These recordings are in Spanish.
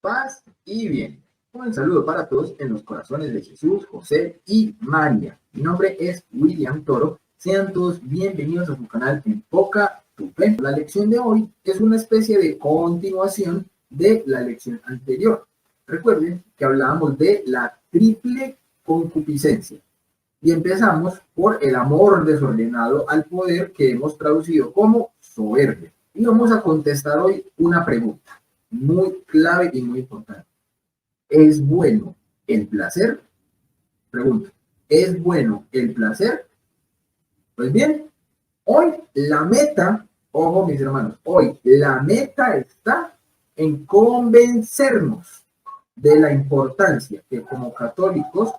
Paz y bien. Un saludo para todos en los corazones de Jesús, José y María. Mi nombre es William Toro. Sean todos bienvenidos a su canal Enfoca tu Fe. La lección de hoy es una especie de continuación de la lección anterior. Recuerden que hablábamos de la triple concupiscencia. Y empezamos por el amor desordenado al poder, que hemos traducido como soberbia. Y vamos a contestar hoy una pregunta muy clave y muy importante. ¿Es bueno el placer? Pregunto, ¿es bueno el placer? Pues bien, hoy la meta, ojo mis hermanos, hoy la meta está en convencernos de la importancia que como católicos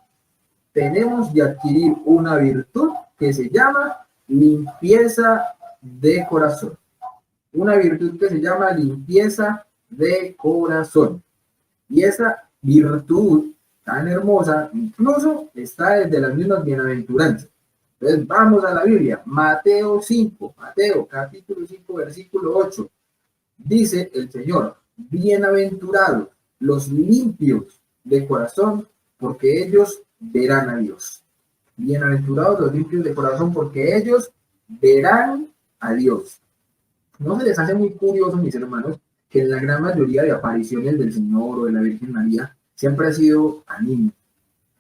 tenemos de adquirir una virtud que se llama limpieza de corazón. Una virtud que se llama limpieza de corazón. Y esa virtud tan hermosa incluso está desde las mismas bienaventuranzas. Entonces vamos a la Biblia, Mateo capítulo 5, versículo 8. Dice el Señor, bienaventurados los limpios de corazón, porque ellos verán a Dios. Bienaventurados los limpios de corazón, porque ellos verán a Dios. ¿No se les hace muy curioso, mis hermanos, que en la gran mayoría de apariciones del Señor o de la Virgen María siempre ha sido a niños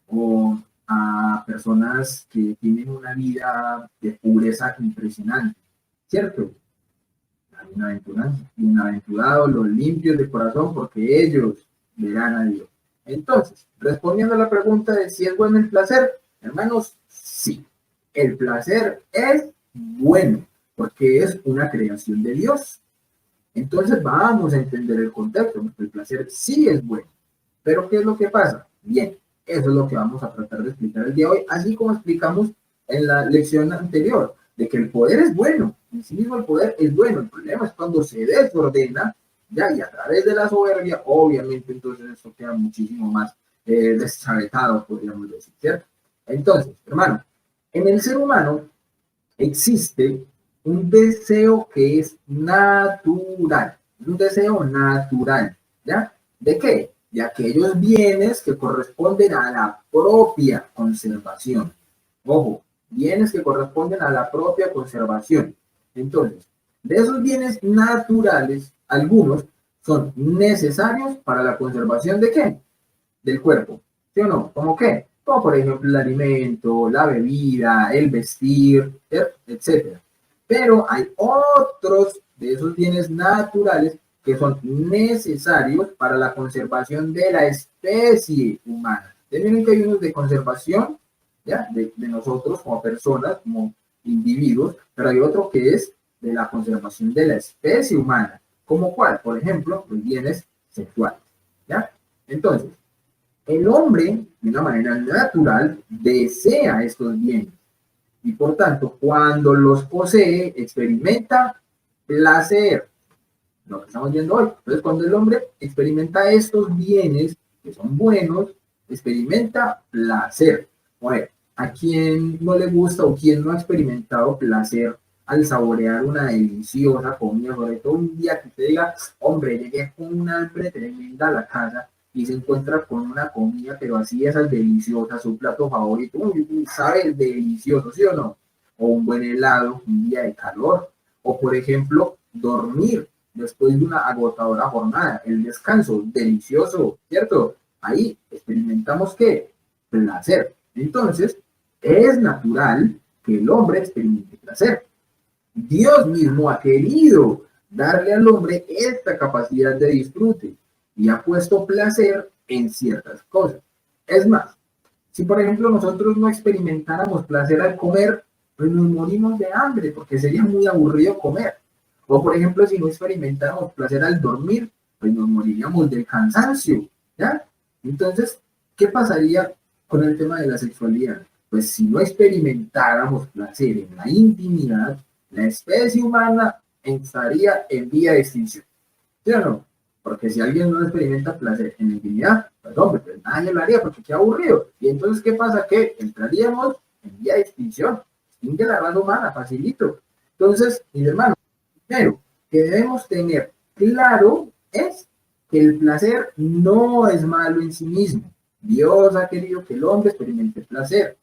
o a personas que tienen una vida de pureza impresionante? ¿Cierto? La bienaventuranza. Bienaventurados los limpios de corazón, porque ellos verán a Dios. Entonces, respondiendo a la pregunta de si es bueno el placer, hermanos, sí. El placer es bueno, porque es una creación de Dios. Entonces vamos a entender el contexto, porque el placer sí es bueno. Pero ¿qué es lo que pasa? Bien, eso es lo que vamos a tratar de explicar el día de hoy, así como explicamos en la lección anterior, de que el poder es bueno, en sí mismo el poder es bueno. El problema es cuando se desordena, ya, y a través de la soberbia, obviamente entonces esto queda muchísimo más deschavetado, podríamos decir, ¿cierto? Entonces, hermano, en el ser humano existe un deseo que es natural, un deseo natural, ¿ya? ¿De qué? De aquellos bienes que corresponden a la propia conservación. Ojo, bienes que corresponden a la propia conservación. Entonces, de esos bienes naturales, algunos son necesarios para la conservación ¿de qué? Del cuerpo, ¿sí o no? ¿Cómo qué? Como por ejemplo el alimento, la bebida, el vestir, etc. Pero hay otros de esos bienes naturales que son necesarios para la conservación de la especie humana. Miren que hay unos de conservación, ¿ya? De nosotros como personas, como individuos, pero hay otro que es de la conservación de la especie humana. ¿Como cuál? Por ejemplo, los bienes sexuales, ¿ya? Entonces, el hombre, de una manera natural, desea estos bienes. Y por tanto, cuando los posee, experimenta placer. Lo que estamos viendo hoy. Entonces, cuando el hombre experimenta estos bienes, que son buenos, experimenta placer. Oye, ¿a quién no le gusta o quién no ha experimentado placer al saborear una deliciosa comida? Sobre todo un día que usted diga, hombre, llegué con una hambre tremenda a la casa y se encuentra con una comida, pero así esas deliciosas, su plato favorito, sabe delicioso, ¿sí o no? O un buen helado, un día de calor, o por ejemplo, dormir después de una agotadora jornada, el descanso, delicioso, ¿cierto? Ahí experimentamos ¿qué? Placer. Entonces, es natural que el hombre experimente placer. Dios mismo ha querido darle al hombre esta capacidad de disfrute y ha puesto placer en ciertas cosas. Es más, si por ejemplo nosotros no experimentáramos placer al comer, pues nos morimos de hambre porque sería muy aburrido comer. O por ejemplo, si no experimentáramos placer al dormir, pues nos moriríamos del cansancio, ¿ya? Entonces, ¿qué pasaría con el tema de la sexualidad? Pues si no experimentáramos placer en la intimidad, la especie humana estaría en vía de extinción, ¿sí o no? Porque si alguien no experimenta placer en la intimidad, pues hombre, pues nadie lo haría porque qué aburrido. Y entonces, ¿qué pasa? Que entraríamos en vía de extinción. Extingue la raza humana, facilito. Entonces, mis hermanos, primero que debemos tener claro es que el placer no es malo en sí mismo. Dios ha querido que el hombre experimente placer.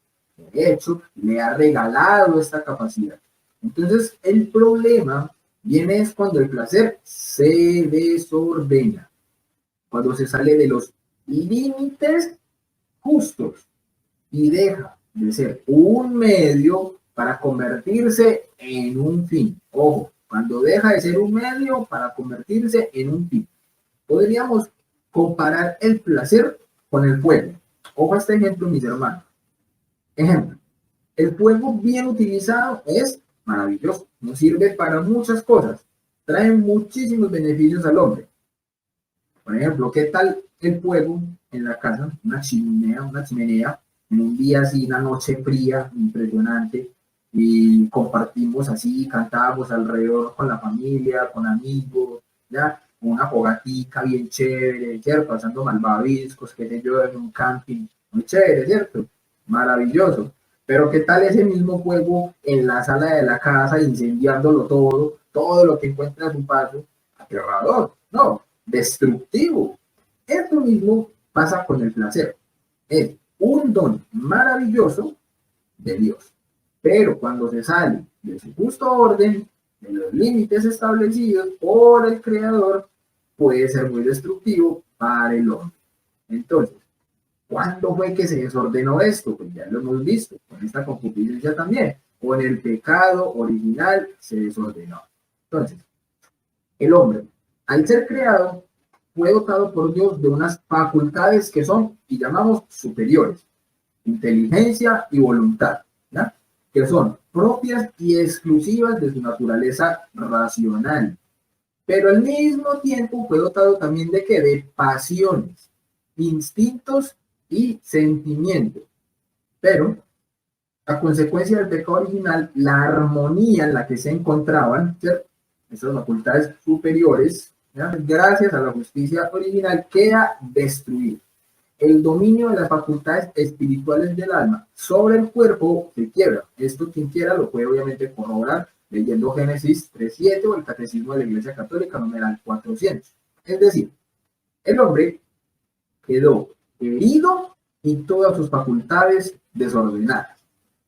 De hecho, le ha regalado esta capacidad. Entonces, el problema viene es cuando el placer se desordena, cuando se sale de los límites justos y deja de ser un medio para convertirse en un fin. Ojo, cuando deja de ser un medio para convertirse en un fin. Podríamos comparar el placer con el fuego. Ojo a este ejemplo, mis hermanos. Ejemplo, el fuego bien utilizado es maravilloso, nos sirve para muchas cosas, trae muchísimos beneficios al hombre. Por ejemplo, ¿qué tal el fuego en la casa? Una chimenea, en un día así, una noche fría, impresionante, y compartimos así, cantamos alrededor con la familia, con amigos, ya, una fogatica bien chévere, ¿cierto? Pasando malvaviscos, qué sé yo, en un camping, muy chévere, ¿cierto? Maravilloso. Pero ¿qué tal ese mismo fuego en la sala de la casa, incendiándolo todo, todo lo que encuentra a su paso? Aterrador, ¿no? Destructivo. Esto mismo pasa con el placer. Es un don maravilloso de Dios. Pero cuando se sale de su justo orden, de los límites establecidos por el Creador, puede ser muy destructivo para el hombre. Entonces, ¿cuándo fue que se desordenó esto? Pues ya lo hemos visto, con esta concupiscencia también. Con el pecado original se desordenó. Entonces, el hombre, al ser creado, fue dotado por Dios de unas facultades que son, y llamamos superiores, inteligencia y voluntad, ¿ya? Que son propias y exclusivas de su naturaleza racional. Pero al mismo tiempo fue dotado también de ¿qué? De pasiones, instintos y sentimientos. Pero, a consecuencia del pecado original, la armonía en la que se encontraban, ¿cierto? Esas facultades superiores, ¿ya? Gracias a la justicia original, queda destruida. El dominio de las facultades espirituales del alma sobre el cuerpo se quiebra. Esto quien quiera lo puede obviamente corroborar leyendo Génesis 3:7 o el Catecismo de la Iglesia Católica, numeral 400. Es decir, el hombre quedó herido y todas sus facultades desordenadas.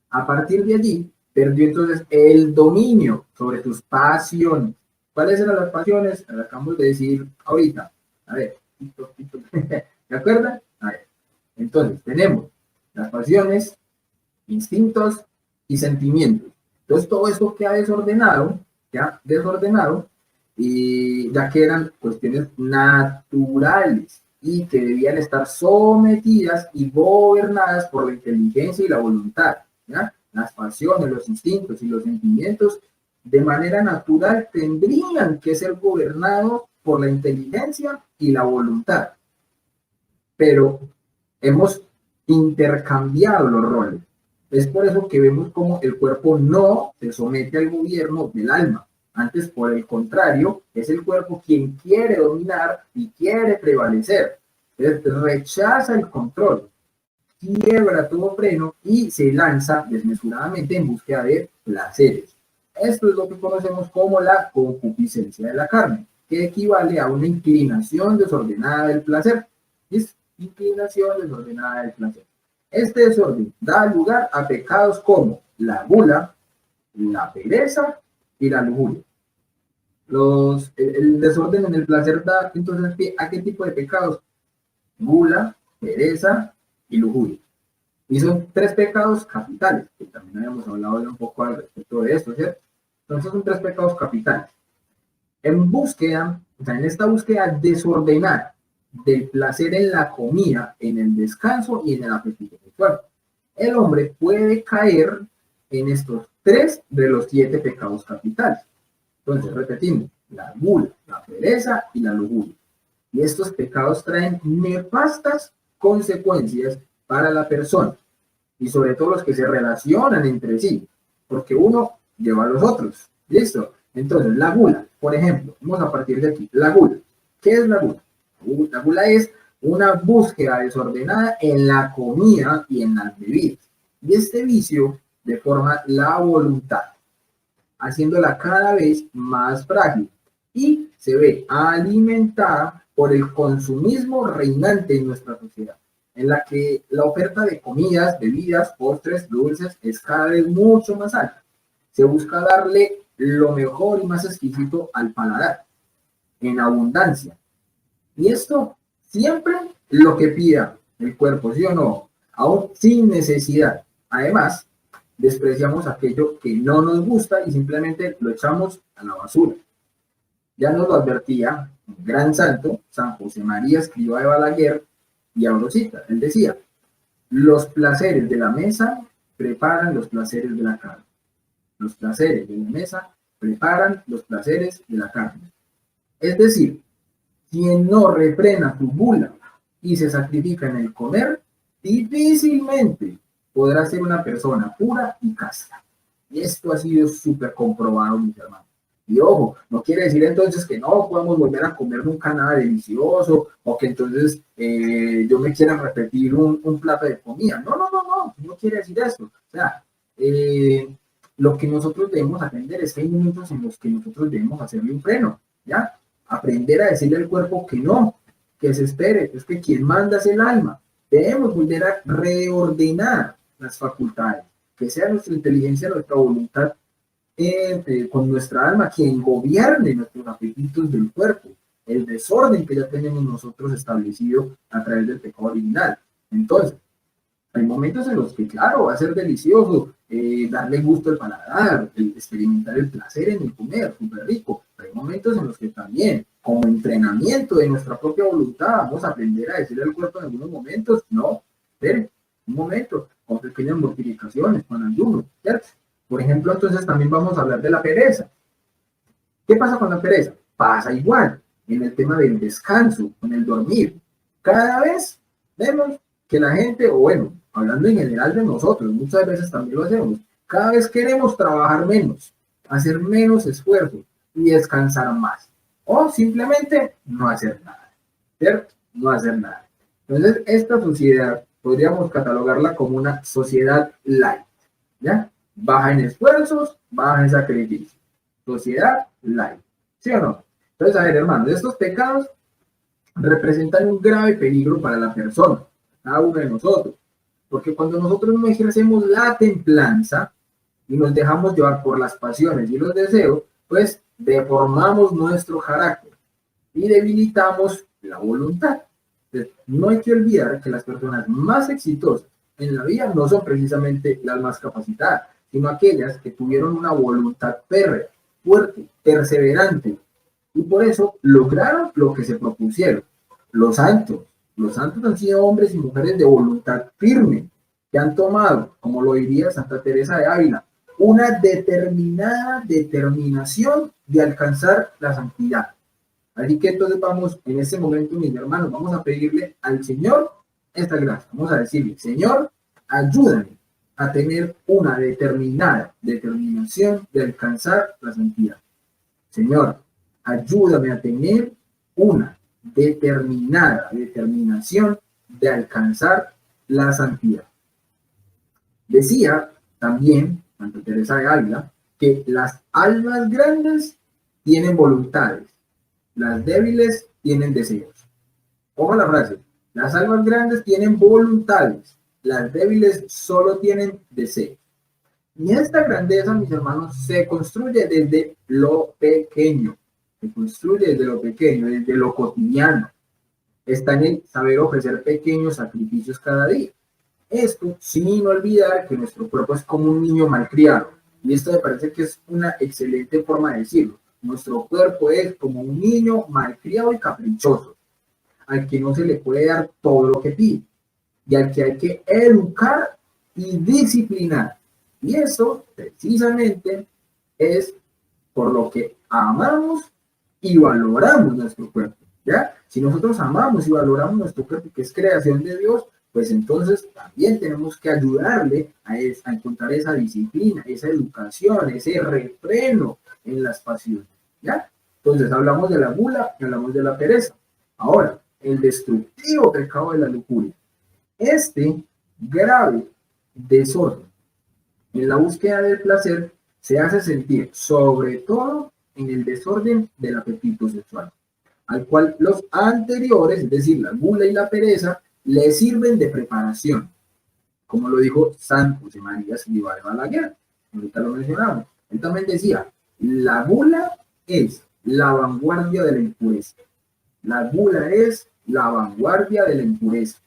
A partir de allí, perdió entonces el dominio sobre sus pasiones. ¿Cuáles eran las pasiones? Las acabamos de decir ahorita. A ver, ¿de acuerdo? A ver. Entonces, tenemos las pasiones, instintos y sentimientos. Entonces, todo esto queda desordenado, y ya que eran cuestiones naturales y que debían estar sometidas y gobernadas por la inteligencia y la voluntad. ¿Ya? Las pasiones, los instintos y los sentimientos de manera natural tendrían que ser gobernados por la inteligencia y la voluntad. Pero hemos intercambiado los roles. Es por eso que vemos como el cuerpo no se somete al gobierno del alma. Antes, por el contrario, es el cuerpo quien quiere dominar y quiere prevalecer. Entonces, rechaza el control, quiebra todo freno y se lanza desmesuradamente en búsqueda de placeres. Esto es lo que conocemos como la concupiscencia de la carne, que equivale a una inclinación desordenada del placer. Es inclinación desordenada del placer. Este desorden da lugar a pecados como la gula, la pereza y la lujuria. El desorden en el placer da entonces pie a qué tipo de pecados: gula, pereza y lujuria. Y son tres pecados capitales, que también habíamos hablado un poco al respecto de esto, ¿cierto? Entonces son tres pecados capitales. En esta búsqueda desordenada del placer en la comida, en el descanso y en el apetito sexual, el hombre puede caer en estos tres de los 7 pecados capitales. Entonces, repetimos, la gula, la pereza y la lujuria. Y estos pecados traen nefastas consecuencias para la persona, y sobre todo los que se relacionan entre sí, porque uno lleva a los otros. ¿Listo? Entonces, la gula, por ejemplo, vamos a partir de aquí. La gula. ¿Qué es la gula? La gula es una búsqueda desordenada en la comida y en las bebidas. Y este vicio deforma la voluntad, haciéndola cada vez más frágil. y se ve alimentada por el consumismo reinante en nuestra sociedad, en la que la oferta de comidas, bebidas, postres, dulces es cada vez mucho más alta. Se busca darle lo mejor y más exquisito al paladar, en abundancia. Y esto siempre lo que pida el cuerpo, ¿sí o no? Aún sin necesidad. Además, despreciamos aquello que no nos gusta y simplemente lo echamos a la basura. Ya nos lo advertía un gran santo, San José María Escrivá de Balaguer y Aurosita. Él decía, los placeres de la mesa preparan los placeres de la carne. Los placeres de la mesa preparan los placeres de la carne. Es decir, quien no refrena su gula y se sacrifica en el comer, difícilmente podrá ser una persona pura y casta. Y esto ha sido súper comprobado, mis hermanos. Y ojo, no quiere decir entonces que no podemos volver a comer nunca nada delicioso o que entonces yo me quiera repetir un plato de comida. No quiere decir esto. O sea, lo que nosotros debemos aprender es que hay momentos en los que nosotros debemos hacerle un freno, ¿ya? Aprender a decirle al cuerpo que no, que se espere, es que quien manda es el alma. Debemos volver a reordenar las facultades, que sea nuestra inteligencia, nuestra voluntad, con nuestra alma, quien gobierne nuestros apetitos del cuerpo, el desorden que ya tenemos nosotros establecido a través del pecado original. Entonces, hay momentos en los que, claro, va a ser delicioso darle gusto al paladar, experimentar el placer en el comer, súper rico. Pero hay momentos en los que también, como entrenamiento de nuestra propia voluntad, vamos a aprender a decirle al cuerpo en algunos momentos, no, espere, un momento, con pequeñas mortificaciones, con ayuno, ¿cierto? Por ejemplo, entonces también vamos a hablar de la pereza. ¿Qué pasa con la pereza? Pasa igual en el tema del descanso, con el dormir. Cada vez vemos que la gente, o bueno, hablando en general de nosotros, muchas veces también lo hacemos, cada vez queremos trabajar menos, hacer menos esfuerzo y descansar más. O simplemente no hacer nada, ¿cierto? No hacer nada. Entonces, esta sociedad podríamos catalogarla como una sociedad light, ¿ya? Baja en esfuerzos, baja en sacrificio. Sociedad light, ¿sí o no? Entonces, a ver, hermanos, estos pecados representan un grave peligro para la persona, cada uno de nosotros, porque cuando nosotros no ejercemos la templanza y nos dejamos llevar por las pasiones y los deseos, pues deformamos nuestro carácter y debilitamos la voluntad. Entonces, no hay que olvidar que las personas más exitosas en la vida no son precisamente las más capacitadas, sino aquellas que tuvieron una voluntad férrea, fuerte, perseverante, y por eso lograron lo que se propusieron. Los santos han sido hombres y mujeres de voluntad firme, que han tomado, como lo diría Santa Teresa de Ávila, una determinada determinación de alcanzar la santidad. Así que entonces vamos, en este momento, mis hermanos, vamos a pedirle al Señor esta gracia. Vamos a decirle, Señor, ayúdame a tener una determinada determinación de alcanzar la santidad. Señor, ayúdame a tener una determinada determinación de alcanzar la santidad. Decía también Santa Teresa de Ávila que las almas grandes tienen voluntades, las débiles tienen deseos. Ojo la frase, las almas grandes tienen voluntades, las débiles solo tienen deseos. Y esta grandeza, mis hermanos, se construye desde lo pequeño, desde lo cotidiano. Está en el saber ofrecer pequeños sacrificios cada día. Esto sin olvidar que nuestro cuerpo es como un niño malcriado. Y esto me parece que es una excelente forma de decirlo. Nuestro cuerpo es como un niño malcriado y caprichoso, al que no se le puede dar todo lo que pide, y al que hay que educar y disciplinar. Y eso, precisamente, es por lo que amamos y valoramos nuestro cuerpo, ¿ya? Si nosotros amamos y valoramos nuestro cuerpo, que es creación de Dios, pues entonces también tenemos que ayudarle a encontrar esa disciplina, esa educación, ese refreno en las pasiones, ¿ya? Entonces hablamos de la gula y hablamos de la pereza. Ahora, el destructivo pecado de la lujuria. Este grave desorden en la búsqueda del placer se hace sentir sobre todo en el desorden del apetito sexual, al cual los anteriores, es decir, la gula y la pereza, le sirven de preparación, como lo dijo San José María Escrivá de Balaguer, ahorita lo mencionamos. Él también decía, la gula es la vanguardia de la impureza. La gula es la vanguardia de la impureza.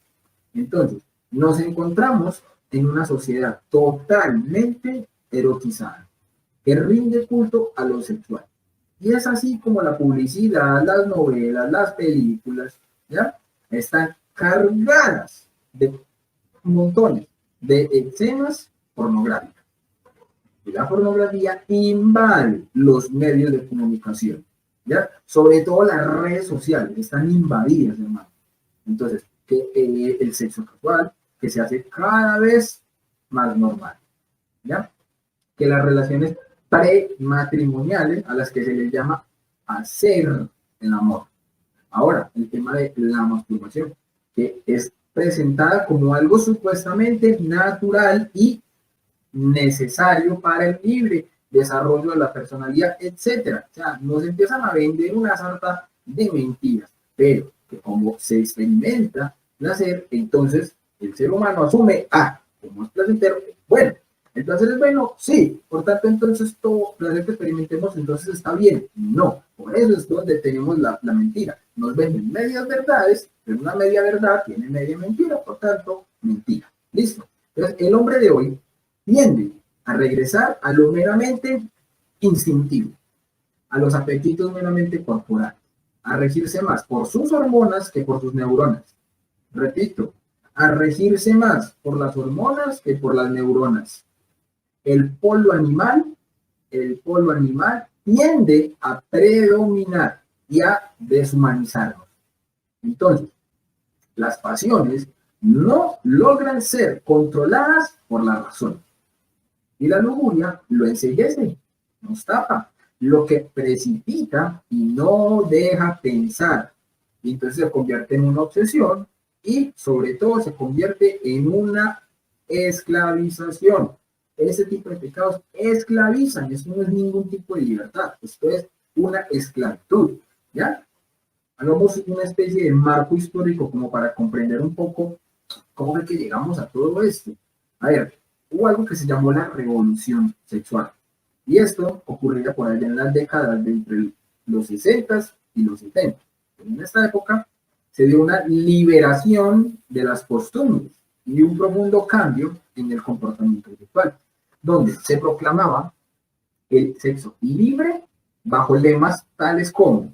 Entonces, nos encontramos en una sociedad totalmente erotizada, que rinde culto a lo sexual. Y es así como la publicidad, las novelas, las películas, ¿ya? Están cargadas de montones de escenas pornográficas. Y la pornografía invade los medios de comunicación, ¿ya? Sobre todo las redes sociales están invadidas, hermano. Entonces, que el sexo casual, que se hace cada vez más normal, ¿ya? Que las relaciones prematrimoniales, a las que se les llama hacer el amor. Ahora, el tema de la masturbación, que es presentada como algo supuestamente natural y necesario para el libre desarrollo de la personalidad, etcétera. O sea, nos empiezan a vender una sarta de mentiras, pero que como se experimenta placer, entonces el ser humano asume, como es placentero, bueno, el placer es bueno, sí, por tanto, entonces todo placer que experimentemos, entonces está bien. No, por eso es donde tenemos la mentira. Nos venden medias verdades, pero una media verdad tiene media mentira, por tanto, mentira. Listo. Entonces, el hombre de hoy tiende a regresar a lo meramente instintivo, a los apetitos meramente corporales, a regirse más por sus hormonas que por sus neuronas. Repito, a regirse más por las hormonas que por las neuronas. El polo animal tiende a predominar y a deshumanizarnos. Entonces, las pasiones no logran ser controladas por la razón. Y la lujuria lo enceguece, nos tapa, lo que precipita y no deja pensar. Y entonces se convierte en una obsesión y sobre todo se convierte en una esclavización. Ese tipo de pecados esclavizan, esto no es ningún tipo de libertad, esto es una esclavitud, ¿ya? Hagamos una especie de marco histórico como para comprender un poco cómo es que llegamos a todo esto. A ver, hubo algo que se llamó la revolución sexual, y esto ocurría por allá en las décadas de entre los 60 y los 70. En esta época se dio una liberación de las costumbres y un profundo cambio en el comportamiento sexual, donde se proclamaba el sexo libre bajo lemas tales como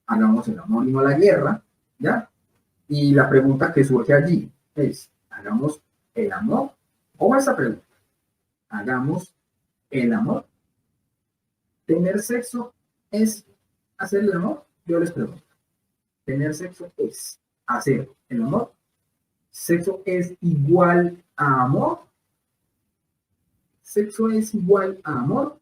hagamos el amor y no la guerra, ¿ya? Y la pregunta que surge allí es, ¿hagamos el amor? O esa pregunta, ¿hagamos el amor? ¿Tener sexo es hacer el amor? Yo les pregunto, ¿tener sexo es hacer el amor? ¿Sexo es igual a amor? ¿Sexo es igual a amor?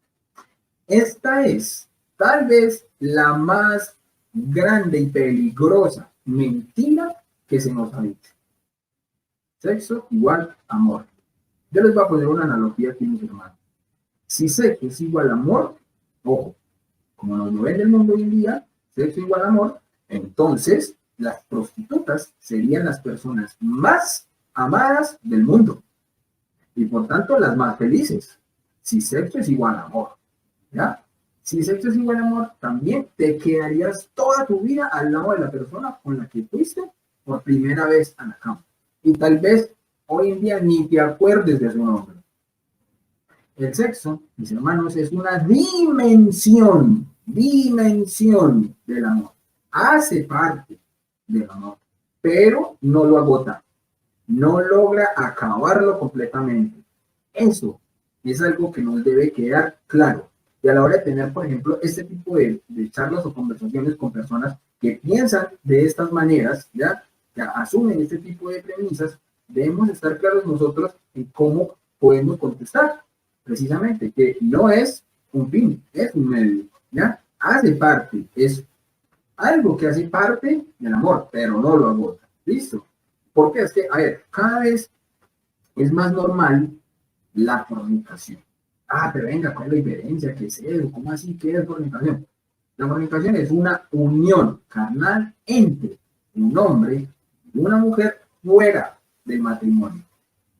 Esta es tal vez la más grande y peligrosa mentira que se nos ha dicho. Sexo igual a amor. Yo les voy a poner una analogía aquí, mis hermanos. Si sexo es igual a amor, ojo, como nos lo ven el mundo hoy en día, sexo igual a amor, entonces las prostitutas serían las personas más amadas del mundo y por tanto las más felices. Si sexo es igual a amor, ¿ya? Si sexo es igual a amor, también te quedarías toda tu vida al lado de la persona con la que fuiste por primera vez a la cama. Y tal vez hoy en día ni te acuerdes de su nombre. El sexo, mis hermanos, es una dimensión del amor. Hace parte del amor, pero no lo agota, no logra acabarlo completamente. Eso es algo que nos debe quedar claro. Y a la hora de tener, por ejemplo, este tipo de charlas o conversaciones con personas que piensan de estas maneras, ¿ya? Que asumen este tipo de premisas, debemos estar claros nosotros en cómo podemos contestar. Precisamente, que no es un fin, es un medio, ¿ya? Hace parte, es algo que hace parte del amor, pero no lo agota. ¿Listo? Porque es que, a ver, cada vez es más normal la fornicación. Pero venga, ¿cuál es la diferencia? ¿Qué es eso? ¿Cómo así? ¿Qué es fornicación? La fornicación es una unión carnal entre un hombre y una mujer fuera del matrimonio.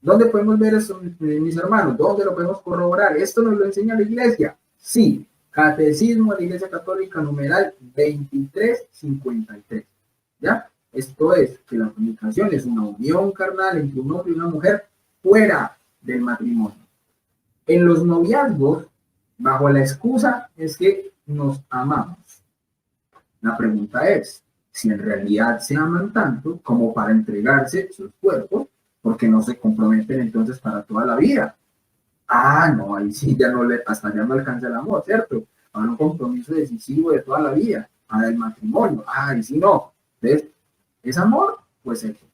¿Dónde podemos ver eso, mis hermanos? ¿Dónde lo podemos corroborar? ¿Esto nos lo enseña la iglesia? Sí, Catecismo de la Iglesia Católica, numeral 2353. ¿Ya? Esto es que la fornicación es una unión carnal entre un hombre y una mujer fuera del matrimonio. En los noviazgos, bajo la excusa es que nos amamos. La pregunta es, si en realidad se aman tanto como para entregarse sus cuerpos, porque no se comprometen entonces para toda la vida. Ah, no, ahí sí ya no hasta ya no alcanza el amor, ¿cierto? Para un compromiso decisivo de toda la vida, para el matrimonio. Ah, ahí sí no. Entonces, ¿es amor? Pues eso.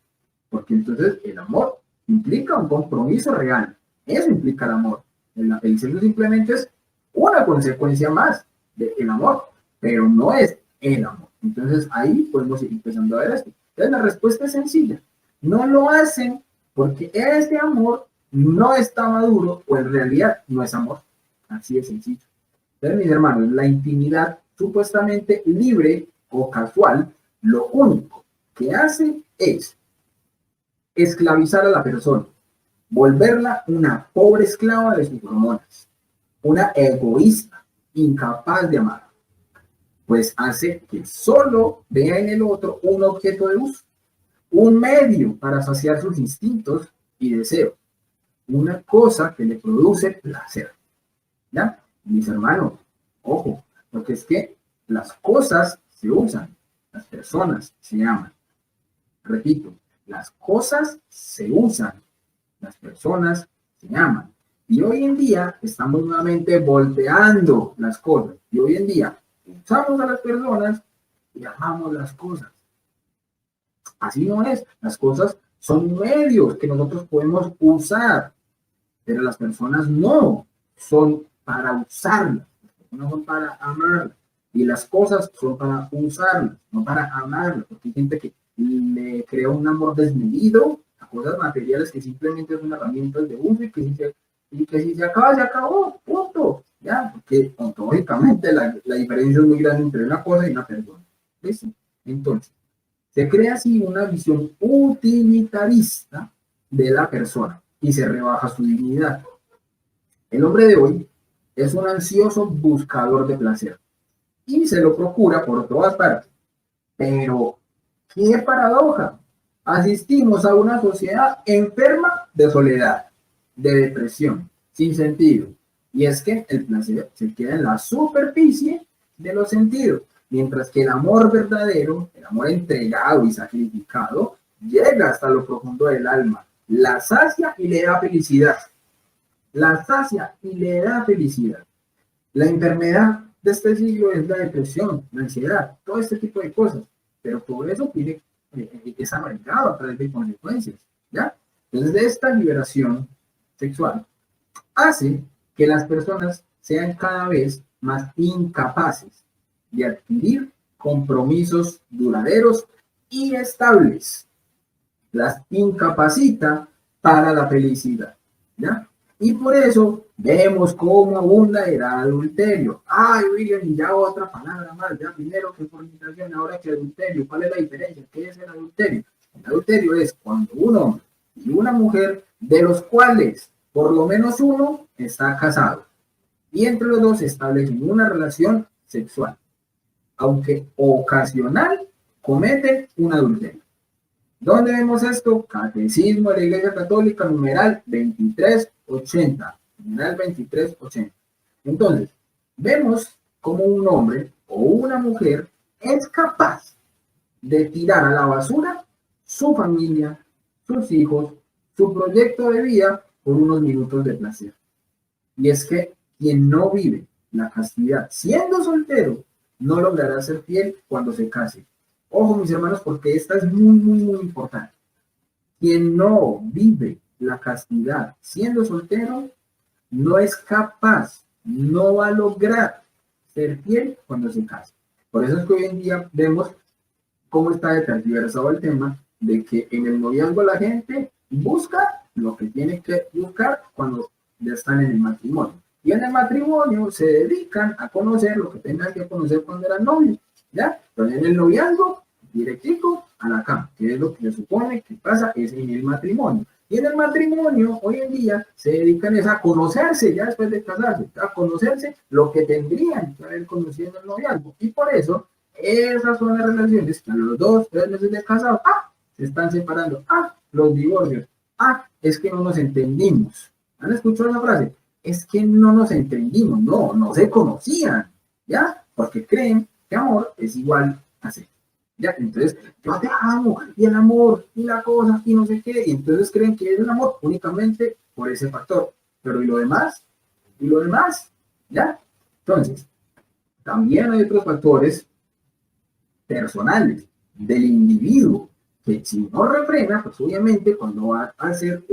Porque entonces el amor implica un compromiso real. Eso implica el amor. El sexo simplemente es una consecuencia más del amor, pero no es el amor. Entonces ahí podemos ir empezando a ver esto. Entonces la respuesta es sencilla. No lo hacen porque este amor no está maduro o en realidad no es amor. Así de sencillo. Entonces, mis hermanos, la intimidad supuestamente libre o casual, lo único que hace es esclavizar a la persona, volverla una pobre esclava de sus hormonas, una egoísta, incapaz de amar, pues hace que solo vea en el otro un objeto de uso, un medio para saciar sus instintos y deseos, una cosa que le produce placer. ¿Ya? Mis hermanos, ojo, porque es que las cosas se usan, las personas se aman. Repito, las cosas se usan, las personas se aman. Y hoy en día estamos nuevamente volteando las cosas. Y hoy en día usamos a las personas y amamos las cosas. Así no es. Las cosas son medios que nosotros podemos usar, pero las personas no son para usarlas. Las personas son para amarlas. Y las cosas son para usarlas, no para amarlas. Porque hay gente que le crea un amor desmedido a cosas materiales que simplemente son herramientas de uso y que si se acaba, se acabó, punto. Ya, porque ontológicamente la diferencia es muy grande entre una cosa y una persona. ¿Sí? Entonces, se crea así una visión utilitarista de la persona y se rebaja su dignidad. El hombre de hoy es un ansioso buscador de placer y se lo procura por todas partes. Pero, ¡qué paradoja! Asistimos a una sociedad enferma de soledad, de depresión, sin sentido. Y es que el placer se queda en la superficie de los sentidos, mientras que el amor verdadero, el amor entregado y sacrificado, llega hasta lo profundo del alma, la sacia y le da felicidad. La sacia y le da felicidad. La enfermedad de este siglo es la depresión, la ansiedad, todo este tipo de cosas. Pero todo eso tiene, es arraigado a través de consecuencias, ¿ya? Entonces, de esta liberación sexual hace que las personas sean cada vez más incapaces de adquirir compromisos duraderos y estables. Las incapacita para la felicidad, ¿ya? Y por eso vemos cómo abunda el adulterio. Ay, William, y ya otra palabra más, ya primero que fornicación, ahora que adulterio. ¿Cuál es la diferencia? ¿Qué es el adulterio? El adulterio es cuando un hombre y una mujer, de los cuales por lo menos uno está casado, y entre los dos establecen una relación sexual, aunque ocasional, cometen un adulterio. ¿Dónde vemos esto? Catecismo de la Iglesia Católica, numeral 2380. Numeral 2380. Entonces, vemos cómo un hombre o una mujer es capaz de tirar a la basura su familia, sus hijos, su proyecto de vida por unos minutos de placer. Y es que quien no vive la castidad siendo soltero, no logrará ser fiel cuando se case. Ojo, mis hermanos, porque esta es muy, muy, muy importante. Quien no vive la castidad siendo soltero, no es capaz, no va a lograr ser fiel cuando se case. Por eso es que hoy en día vemos cómo está tergiversado el tema de que en el noviazgo la gente busca lo que tiene que buscar cuando ya están en el matrimonio. Y en el matrimonio se dedican a conocer lo que tengan que conocer cuando eran novios, ¿ya? Pero en el noviazgo, directito a la cama, que es lo que se supone que pasa es en el matrimonio. Y en el matrimonio, hoy en día, se dedican a conocerse, ya después de casarse, a conocerse lo que tendrían que haber conocido en el noviazgo. Y por eso, esas son las relaciones que a los 2, 3 meses de casado, se están separando. Los divorcios. Es que no nos entendimos. ¿Han escuchado la frase? Es que no nos entendimos, no se conocían, ¿ya? Porque creen que amor es igual a sexo, ¿ya? Entonces, yo te amo, y el amor, y la cosa, y no sé qué, y entonces creen que es el amor únicamente por ese factor. Pero ¿y lo demás? ¿Y lo demás? ¿Ya? Entonces, también hay otros factores personales del individuo que si no refrena, pues obviamente cuando va a hacer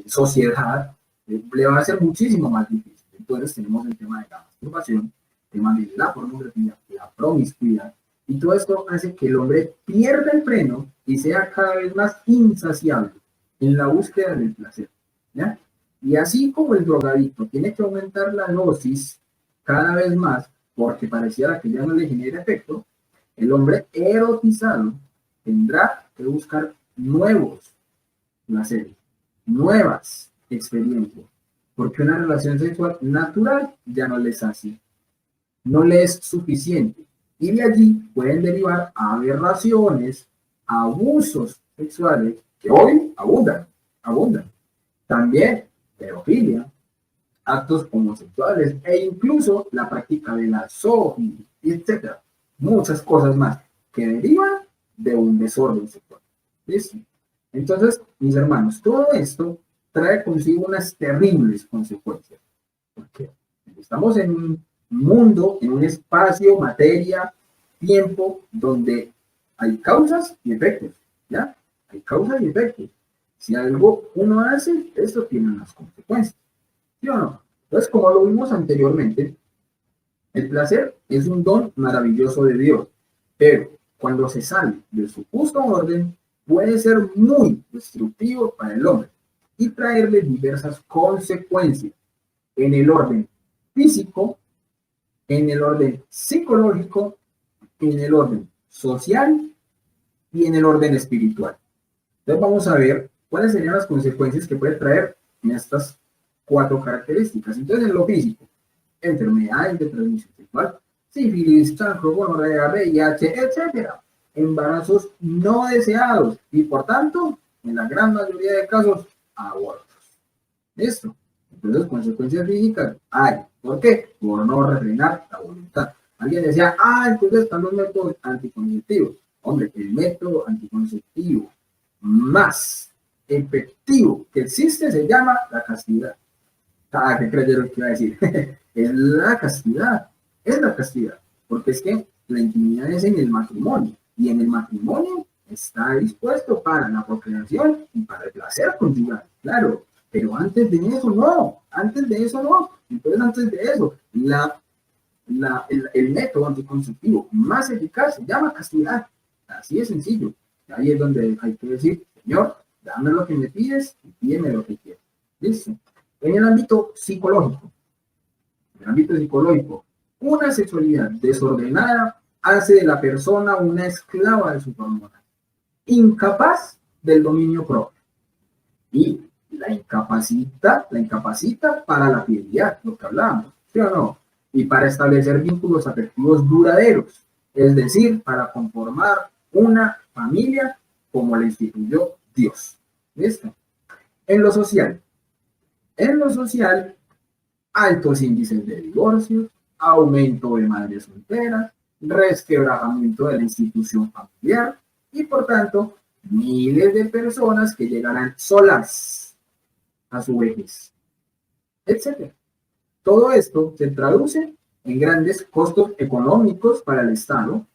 sociedad, le va a ser muchísimo más difícil. Entonces tenemos el tema de la masturbación, el tema de la pornografía, la promiscuidad, y todo esto hace que el hombre pierda el freno y sea cada vez más insaciable en la búsqueda del placer, ¿ya? Y así como el drogadicto tiene que aumentar la dosis cada vez más porque pareciera que ya no le genera efecto, el hombre erotizado tendrá que buscar nuevos placeres, nuevas experiencias, porque una relación sexual natural ya no les hace, no le es suficiente. Y de allí pueden derivar aberraciones, abusos sexuales que hoy abundan. También pedofilia, actos homosexuales e incluso la práctica de la zoofilia, etc. Muchas cosas más que derivan de un desorden sexual. ¿Listo? Entonces, mis hermanos, todo esto trae consigo unas terribles consecuencias. Porque estamos en un mundo, en un espacio, materia, tiempo, donde hay causas y efectos, ¿ya? Hay causas y efectos. Si algo uno hace, esto tiene unas consecuencias, ¿sí o no? Entonces, como lo vimos anteriormente, el placer es un don maravilloso de Dios, pero cuando se sale de su justo orden, puede ser muy destructivo para el hombre y traerle diversas consecuencias en el orden físico, en el orden psicológico, en el orden social y en el orden espiritual. Entonces vamos a ver cuáles serían las consecuencias que puede traer en estas 4 características. Entonces en lo físico, enfermedades de transmisión sexual, sífilis, chancro, gonorrea, VIH, etc. Embarazos no deseados y por tanto, en la gran mayoría de casos, abortos. ¿Listo? Entonces, consecuencias físicas hay. ¿Por qué? Por no refrenar la voluntad. Alguien decía, entonces están los métodos anticonceptivos. Hombre, el método anticonceptivo más efectivo que existe se llama la castidad. ¿Qué creyeron que iba a decir? Es la castidad. Es la castidad. Porque es que la intimidad es en el matrimonio. Y en el matrimonio está dispuesto para la procreación y para el placer conyugal. Claro. Pero antes de eso no. Entonces, antes de eso, el método anticonceptivo más eficaz se llama castidad. Así de sencillo. Ahí es donde hay que decir, Señor, dame lo que me pides y pídeme lo que quieres. ¿Listo? En el ámbito psicológico, una sexualidad desordenada hace de la persona una esclava de su hormona, incapaz del dominio propio. Y la incapacita para la fidelidad, lo que hablábamos, ¿sí o no? Y para establecer vínculos afectivos duraderos, es decir, para conformar una familia como la instituyó Dios. ¿Listo? En lo social, altos índices de divorcios, aumento de madres solteras, resquebrajamiento de la institución familiar y, por tanto, miles de personas que llegarán solas a su vejez, etc. Todo esto se traduce en grandes costos económicos para el Estado,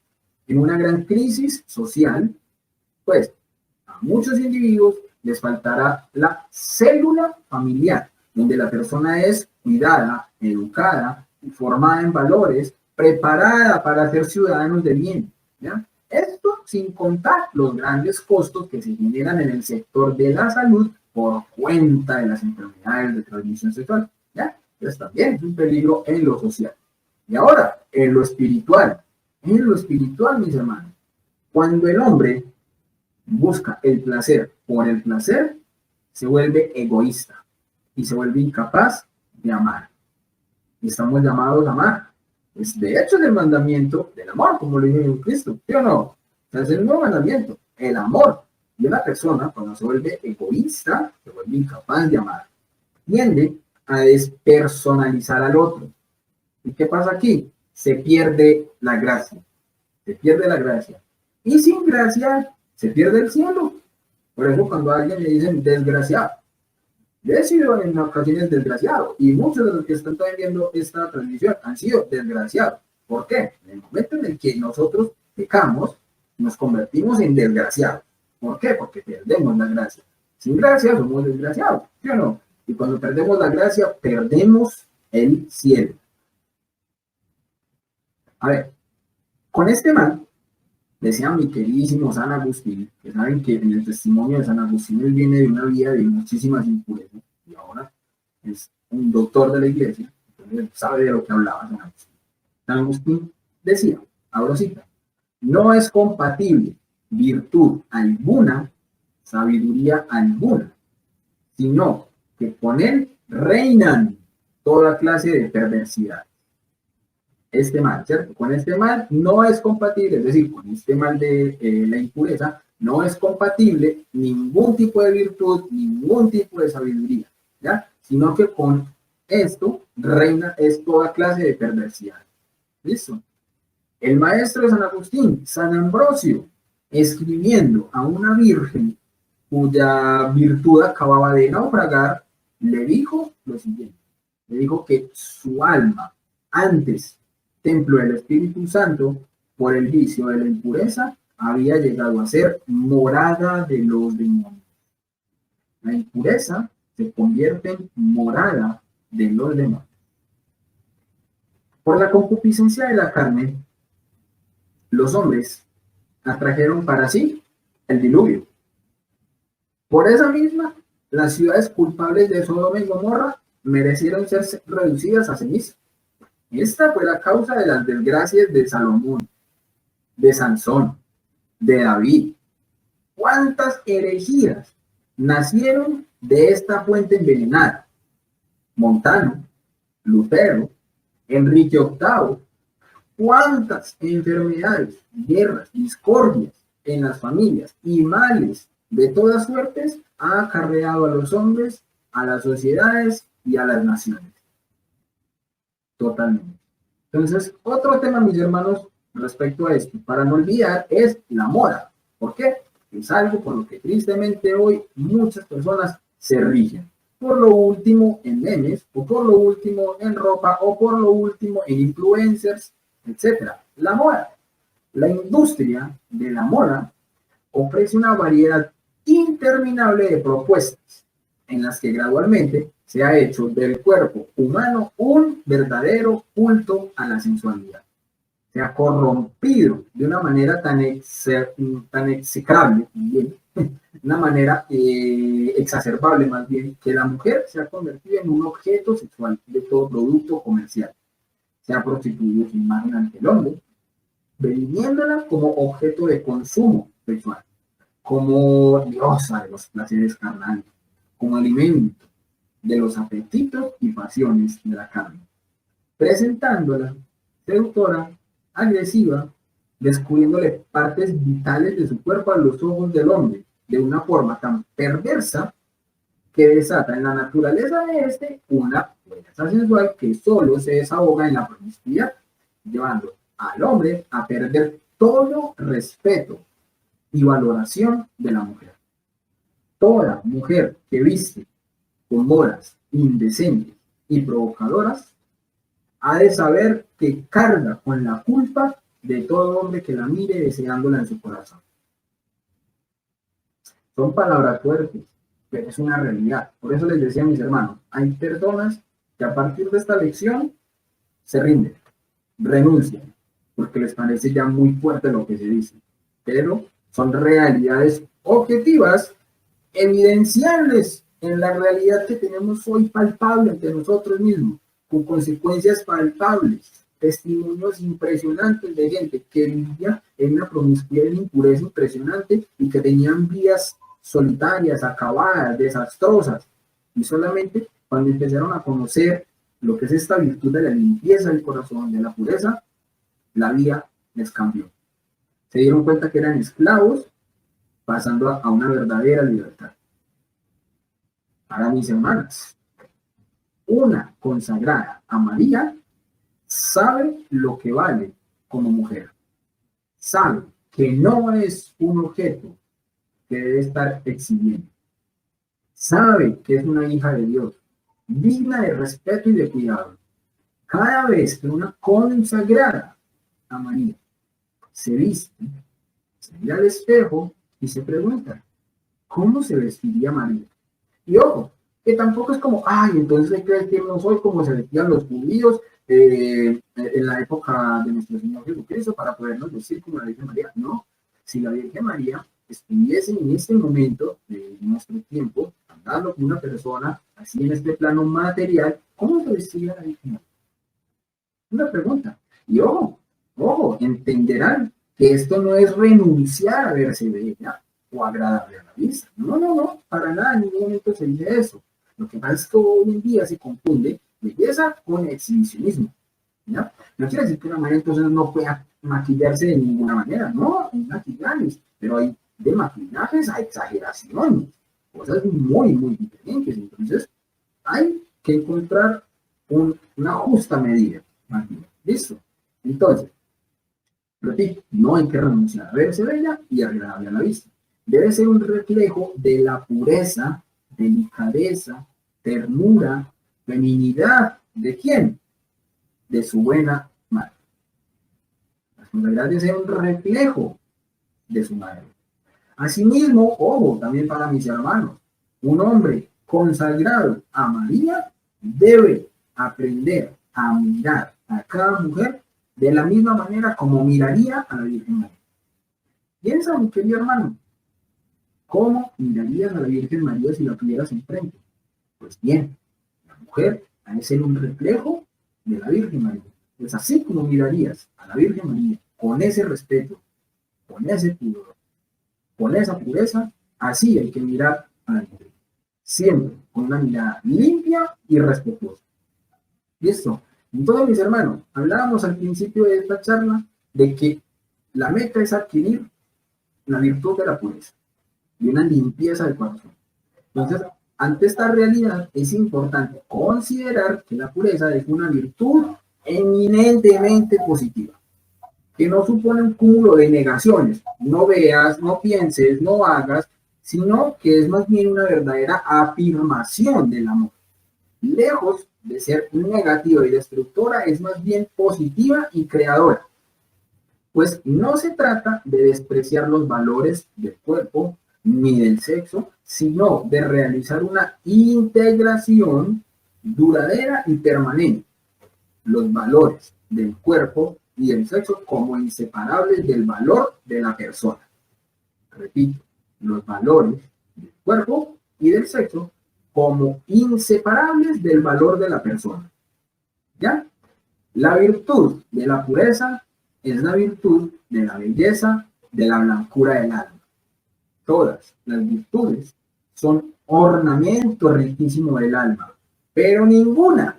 en una gran crisis social, pues a muchos individuos les faltará la célula familiar, donde la persona es cuidada, educada, formada en valores, preparada para ser ciudadanos de bien, ¿ya? Esto sin contar los grandes costos que se generan en el sector de la salud por cuenta de las enfermedades de transmisión sexual, ¿ya? Entonces también es un peligro en lo social. Y ahora, en lo espiritual, mis hermanos, cuando el hombre busca el placer por el placer, se vuelve egoísta y se vuelve incapaz de amar. Y estamos llamados a amar. De hecho, es el mandamiento del amor, como lo dijo Cristo, ¿sí o no? O sea, es el nuevo mandamiento, el amor. Y una persona, cuando se vuelve egoísta, se vuelve incapaz de amar, tiende a despersonalizar al otro. ¿Y qué pasa aquí? Se pierde la gracia. Se pierde la gracia. Y sin gracia, se pierde el cielo. Por eso cuando a alguien le dicen desgraciado, yo he sido en ocasiones desgraciado y muchos de los que están viendo esta transmisión han sido desgraciados. ¿Por qué? En el momento en el que nosotros pecamos, nos convertimos en desgraciados. ¿Por qué? Porque perdemos la gracia. Sin gracia somos desgraciados, ¿sí o no? Y cuando perdemos la gracia, perdemos el cielo. A ver, con este mal, decía mi queridísimo San Agustín, que saben que en el testimonio de San Agustín él viene de una vida de muchísimas impurezas y ahora es un doctor de la iglesia, entonces sabe de lo que hablaba San Agustín. San Agustín decía, abro cita, no es compatible virtud alguna, sabiduría alguna, sino que con él reinan toda clase de perversidad. Este mal, ¿cierto? Con este mal no es compatible, es decir, con este mal de la impureza, no es compatible ningún tipo de virtud, ningún tipo de sabiduría, ¿ya? Sino que con esto reina es toda clase de perversidad. ¿Listo? El maestro de San Agustín, San Ambrosio, escribiendo a una virgen cuya virtud acababa de naufragar, le dijo lo siguiente, le dijo que su alma, antes templo del Espíritu Santo, por el vicio de la impureza, había llegado a ser morada de los demonios. La impureza se convierte en morada de los demonios. Por la concupiscencia de la carne, los hombres atrajeron para sí el diluvio. Por esa misma, las ciudades culpables de Sodoma y Gomorra merecieron ser reducidas a ceniza. Esta fue la causa de las desgracias de Salomón, de Sansón, de David. ¿Cuántas herejías nacieron de esta fuente envenenada? Montano, Lutero, Enrique VIII. ¿Cuántas enfermedades, guerras, discordias en las familias y males de todas suertes ha acarreado a los hombres, a las sociedades y a las naciones? Totalmente. Entonces, otro tema, mis hermanos, respecto a esto, para no olvidar, es la moda. ¿Por qué? Es algo por lo que tristemente hoy muchas personas se rigen. Por lo último en memes, o por lo último en ropa, o por lo último en influencers, etc. La moda. La industria de la moda ofrece una variedad interminable de propuestas en las que gradualmente se ha hecho del cuerpo humano un verdadero culto a la sensualidad. Se ha corrompido de una manera tan execrable, bien, una manera exacerbable más bien, que la mujer se ha convertido en un objeto sexual de todo producto comercial. Se ha prostituido su imagen ante el hombre, vendiéndola como objeto de consumo sexual, como diosa de los placeres carnales, como alimento de los apetitos y pasiones de la carne, presentándola seductora, agresiva, descubriéndole partes vitales de su cuerpo a los ojos del hombre de una forma tan perversa que desata en la naturaleza de este una fuerza sensual que solo se desahoga en la promiscuidad, llevando al hombre a perder todo respeto y valoración de la mujer. Toda mujer que viste con modas indecentes y provocadoras ha de saber que carga con la culpa de todo hombre que la mire deseándola en su corazón. Son palabras fuertes, pero es una realidad. Por eso les decía a mis hermanos, hay personas que a partir de esta lección se rinden, renuncian, porque les parece ya muy fuerte lo que se dice, pero son realidades objetivas, evidenciables en la realidad que tenemos hoy palpable ante nosotros mismos. con consecuencias palpables, testimonios impresionantes de gente que vivía en una promiscuidad y impureza impresionante y que tenían vidas solitarias, acabadas, desastrosas. Y solamente cuando empezaron a conocer lo que es esta virtud de la limpieza del corazón, de la pureza, la vida les cambió. Se dieron cuenta que eran esclavos, pasando a una verdadera libertad. Para mis hermanas, una consagrada a María sabe lo que vale como mujer. Sabe que no es un objeto que debe estar exhibiendo. Sabe que es una hija de Dios, digna de respeto y de cuidado. Cada vez que una consagrada a María se viste, se mira al espejo y se pregunta, ¿cómo se vestiría María? Y ojo, que tampoco es como, ay, entonces crees que no soy como se vestían los judíos en la época de nuestro Señor Jesucristo para podernos vestir como la Virgen María. No, si la Virgen María estuviese en este momento de nuestro tiempo, andando con una persona así en este plano material, ¿cómo se vestiría la Virgen María? Una pregunta. Y ojo, entenderán que esto no es renunciar a verse bella o agradable a la vista. No, para nada, en ningún momento se dice eso. Lo que pasa es que hoy en día se confunde belleza con exhibicionismo. ¿Ya? No quiere decir que una mujer entonces no pueda maquillarse de ninguna manera. No, hay maquillajes, pero hay de maquillajes a exageraciones, cosas muy, muy diferentes. Entonces, hay que encontrar una justa medida. ¿Listo? Entonces, repito, no hay que renunciar a verse bella y agradable a la vista. Debe ser un reflejo de la pureza, delicadeza, ternura, feminidad. ¿De quién? De su buena madre. La consagrada debe ser un reflejo de su madre. Asimismo, ojo, también para mis hermanos, un hombre consagrado a María debe aprender a mirar a cada mujer de la misma manera como miraría a la Virgen María. Piensa, mi querido hermano, ¿cómo mirarías a la Virgen María si la tuvieras enfrente? Pues bien, la mujer ha de ser un reflejo de la Virgen María. Pues así como mirarías a la Virgen María con ese respeto, con ese pudor, con esa pureza, así hay que mirar a la mujer. Siempre con una mirada limpia y respetuosa. ¿Listo? Entonces, mis hermanos, hablábamos al principio de esta charla de que la meta es adquirir la virtud de la pureza y una limpieza del corazón. Entonces, ante esta realidad es importante considerar que la pureza es una virtud eminentemente positiva, que no supone un cúmulo de negaciones, no veas, no pienses, no hagas, sino que es más bien una verdadera afirmación del amor. Lejos de ser negativa y destructora, es más bien positiva y creadora. Pues no se trata de despreciar los valores del cuerpo ni del sexo, sino de realizar una integración duradera y permanente. Los valores del cuerpo y del sexo como inseparables del valor de la persona. Repito, los valores del cuerpo y del sexo como inseparables del valor de la persona. ¿Ya? La virtud de la pureza es la virtud de la belleza, de la blancura del alma. Todas las virtudes son ornamento riquísimo del alma, pero ninguna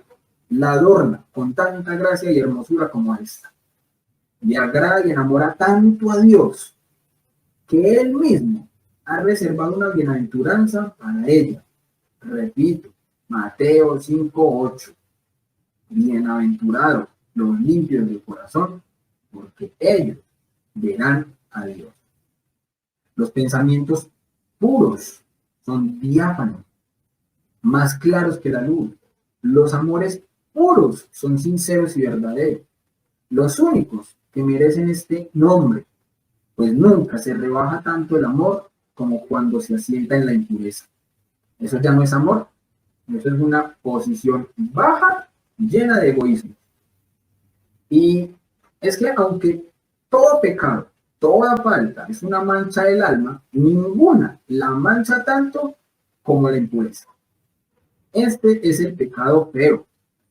la adorna con tanta gracia y hermosura como esta. Le agrada y enamora tanto a Dios que Él mismo ha reservado una bienaventuranza para ella. Repito, Mateo 5:8. Bienaventurados los limpios de corazón, porque ellos verán a Dios. Los pensamientos puros son diáfanos, más claros que la luz. Los amores puros son sinceros y verdaderos. Los únicos que merecen este nombre, pues nunca se rebaja tanto el amor como cuando se asienta en la impureza. Eso ya no es amor, eso es una posición baja, llena de egoísmo. Y es que aunque todo pecado, toda falta es una mancha del alma, ninguna la mancha tanto como la impureza. Este es el pecado feo,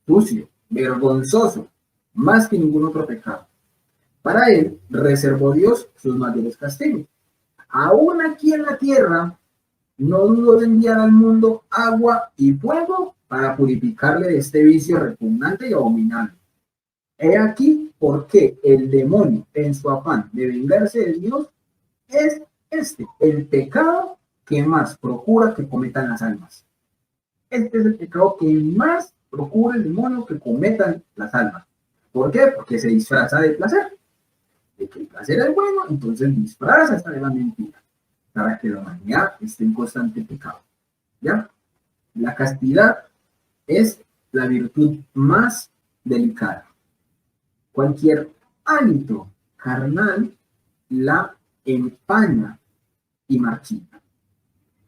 sucio, vergonzoso, más que ningún otro pecado. Para él reservó Dios sus mayores castigos. Aún aquí en la tierra, no dudó de enviar al mundo agua y fuego para purificarle de este vicio repugnante y abominable. He aquí por qué el demonio, en su afán de vengarse de Dios, es el pecado que más procura que cometan las almas. Este es el pecado que más procura el demonio que cometan las almas. ¿Por qué? Porque se disfraza de placer. De que el placer es bueno, entonces disfraza esta de la mentira, para que la humanidad esté en constante pecado. ¿Ya? La castidad es la virtud más delicada. Cualquier hálito carnal la empaña y marchita.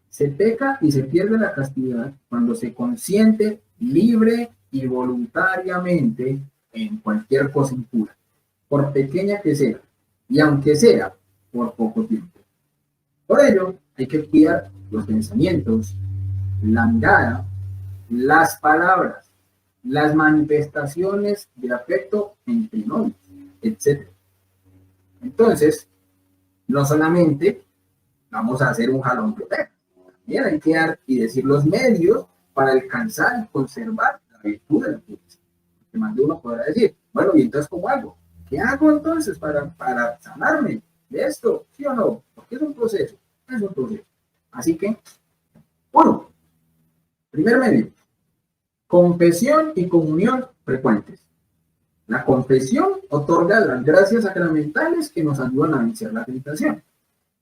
Se peca y se pierde la castidad cuando se consiente libre y voluntariamente en cualquier cosa impura, por pequeña que sea, y aunque sea por poco tiempo. Por ello, hay que cuidar los pensamientos, la mirada, las palabras, las manifestaciones de afecto entre novios, etc. Entonces, no solamente vamos a hacer un jalón de orejas, también hay que dar y decir los medios para alcanzar y conservar la virtud de la pureza. Que más de uno podrá decir, bueno, y entonces, ¿cómo hago? ¿Qué hago entonces para sanarme de esto? ¿Sí o no? Porque es un proceso, es un proceso. Así que, uno, primer medio, confesión y comunión frecuentes. La confesión otorga las gracias sacramentales que nos ayudan a vencer la tentación.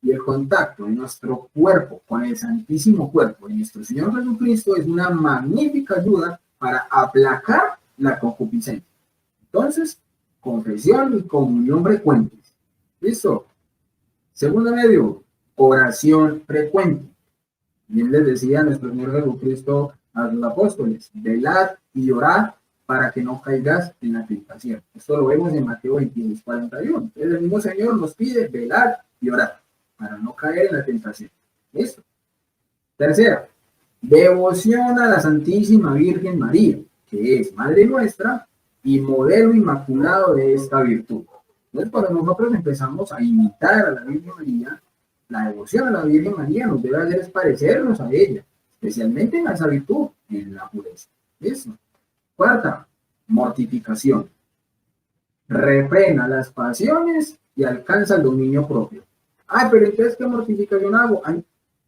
Y el contacto de nuestro cuerpo con el Santísimo Cuerpo de nuestro Señor Jesucristo es una magnífica ayuda para aplacar la concupiscencia. Entonces, confesión y comunión frecuentes. ¿Listo? Segundo medio, oración frecuente. Bien les decía nuestro Señor Jesucristo a los apóstoles, velad y orad para que no caigas en la tentación. Esto lo vemos en Mateo 26, 41. Entonces el mismo Señor nos pide velad y orad para no caer en la tentación. ¿Listo? Tercera, devoción a la Santísima Virgen María, que es Madre nuestra y modelo inmaculado de esta virtud. Entonces, cuando nosotros empezamos a imitar a la Virgen María, la devoción a la Virgen María nos debe hacer parecernos a ella, especialmente en esa virtud, en la pureza. ¿Listo? Cuarta, mortificación. Refrena las pasiones y alcanza el dominio propio. Pero entonces, ¿qué mortificación hago?